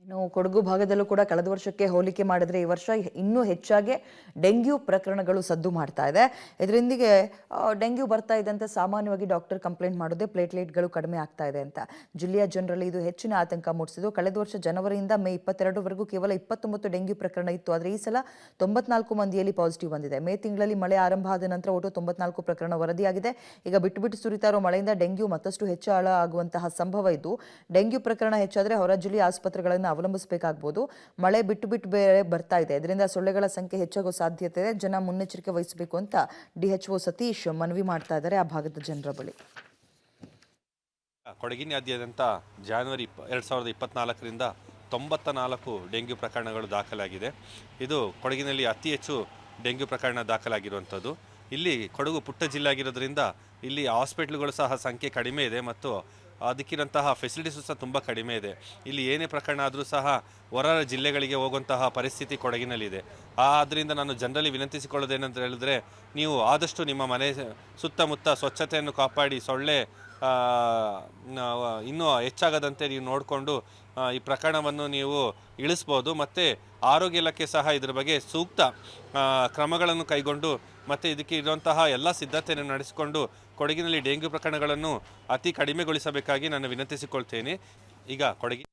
ಇನ್ನು ಕೊಡಗು ಭಾಗದಲ್ಲೂ ಕೂಡ ಕಳೆದ ವರ್ಷಕ್ಕೆ ಹೋಲಿಕೆ ಮಾಡಿದ್ರೆ ಈ ವರ್ಷ ಇನ್ನೂ ಹೆಚ್ಚಾಗಿ ಡೆಂಗ್ಯೂ ಪ್ರಕರಣಗಳು ಸದ್ದು ಮಾಡ್ತಾ ಇದೆ. ಇದರೊಂದಿಗೆ ಡೆಂಗ್ಯೂ ಬರ್ತಾ ಇದ್ದಂತೆ ಸಾಮಾನ್ಯವಾಗಿ ಡಾಕ್ಟರ್ ಕಂಪ್ಲೇಂಟ್ ಮಾಡೋದೇ ಪ್ಲೇಟ್ಲೆಟ್ಗಳು ಕಡಿಮೆ ಆಗ್ತಾ ಇದೆ ಅಂತ. ಜಿಲ್ಲೆಯ ಜನರಲ್ಲಿ ಇದು ಹೆಚ್ಚಿನ ಆತಂಕ ಮೂಡಿಸಿದ್ದು. ಕಳೆದ ವರ್ಷ ಜನವರಿಯಿಂದ ಮೇ 22ವರೆಗೂ ಕೇವಲ 29 ಡೆಂಗ್ಯೂ ಪ್ರಕರಣ ಇತ್ತು. ಆದರೆ ಈ ಸಲ 94 ಮಂದಿಯಲ್ಲಿ ಪಾಸಿಟಿವ್ ಬಂದಿದೆ. ಮೇ ತಿಂಗಳಲ್ಲಿ ಮಳೆ ಆರಂಭ ಆದ ನಂತರ ಒಟ್ಟು 94 ಪ್ರಕರಣ ವರದಿಯಾಗಿದೆ. ಈಗ ಬಿಟ್ಟು ಬಿಟ್ಟು ಸುರಿತಾ ಇರೋ ಮಳೆಯಿಂದ ಡೆಂಗ್ಯೂ ಮತ್ತಷ್ಟು ಹೆಚ್ಚಳ ಆಗುವಂತಹ ಸಂಭವ ಇದ್ದು, ಡೆಂಗ್ಯೂ ಪ್ರಕರಣ ಹೆಚ್ಚಾದರೆ ಹೊರ ಜಿಲ್ಲೆಯ ಆಸ್ಪತ್ರೆಗಳನ್ನು ಅವಲಂಬಿಸಬೇಕಾಗಬಹುದು. ಮಳೆ ಬಿಟ್ಟು ಬಿಟ್ಟು ಬೇರೆ ಬರ್ತಾ ಇದೆ. ಇದರಿಂದ ಸೊಳ್ಳೆಗಳ ಸಂಖ್ಯೆ ಹೆಚ್ಚಾಗೋ ಸಾಧ್ಯತೆ ಇದೆ. ಜನ ಮುನ್ನೆಚ್ಚರಿಕೆ ವಹಿಸಬೇಕು ಅಂತ ಡಿಎಚ್ಒ ಸತೀಶ್ ಮನವಿ ಮಾಡ್ತಾ ಇದ್ದಾರೆ ಆ ಭಾಗದ ಜನರ ಬಳಿ. ಕೊಡಗಿನಾದ್ಯಂತ ಜನವರಿ 2024ರಿಂದ 94 ಡೆಂಗ್ಯೂ ಪ್ರಕರಣಗಳು ದಾಖಲಾಗಿದೆ. ಇದು ಕೊಡಗಿನಲ್ಲಿ ಅತಿ ಹೆಚ್ಚು ಡೆಂಗ್ಯೂ ಪ್ರಕರಣ ದಾಖಲಾಗಿರುವಂಥದ್ದು. ಇಲ್ಲಿ ಕೊಡಗು ಪುಟ್ಟ ಜಿಲ್ಲೆ ಆಗಿರೋದ್ರಿಂದ ಇಲ್ಲಿ ಹಾಸ್ಪಿಟ್ಲ್ಗಳು ಸಹ ಸಂಖ್ಯೆ ಕಡಿಮೆ ಇದೆ ಮತ್ತು ಅದಕ್ಕಿರಂತಹ ಫೆಸಿಲಿಟೀಸು ಸಹ ತುಂಬ ಕಡಿಮೆ ಇದೆ. ಇಲ್ಲಿ ಏನೇ ಪ್ರಕರಣ ಆದರೂ ಸಹ ಹೊರ ಜಿಲ್ಲೆಗಳಿಗೆ ಹೋಗುವಂತಹ ಪರಿಸ್ಥಿತಿ ಕೊಡಗಿನಲ್ಲಿದೆ. ಆದ್ದರಿಂದ ನಾನು ಜನರಲ್ಲಿ ವಿನಂತಿಸಿಕೊಳ್ಳೋದೇನಂತ ಹೇಳಿದ್ರೆ, ನೀವು ಆದಷ್ಟು ನಿಮ್ಮ ಮನೆ ಸುತ್ತಮುತ್ತ ಸ್ವಚ್ಛತೆಯನ್ನು ಕಾಪಾಡಿ, ಸೊಳ್ಳೆ ಇನ್ನೂ ಹೆಚ್ಚಾಗದಂತೆ ನೀವು ನೋಡಿಕೊಂಡು ಈ ಪ್ರಕರಣವನ್ನು ನೀವು ಇಳಿಸ್ಬೋದು. ಮತ್ತು ಆರೋಗ್ಯ ಇಲಾಖೆ ಸಹ ಇದರ ಬಗ್ಗೆ ಸೂಕ್ತ ಕ್ರಮಗಳನ್ನು ಕೈಗೊಂಡು ಮತ್ತು ಇದಕ್ಕೆ ಇರುವಂತಹ ಎಲ್ಲ ಸಿದ್ಧತೆಯನ್ನು ನಡೆಸಿಕೊಂಡು ಕೊಡಗಿನಲ್ಲಿ ಡೆಂಗ್ಯೂ ಪ್ರಕರಣಗಳನ್ನು ಅತಿ ಕಡಿಮೆಗೊಳಿಸಬೇಕಾಗಿ ನಾನು ವಿನಂತಿಸಿಕೊಳ್ತೇನೆ. ಈಗ ಕೊಡಗಿ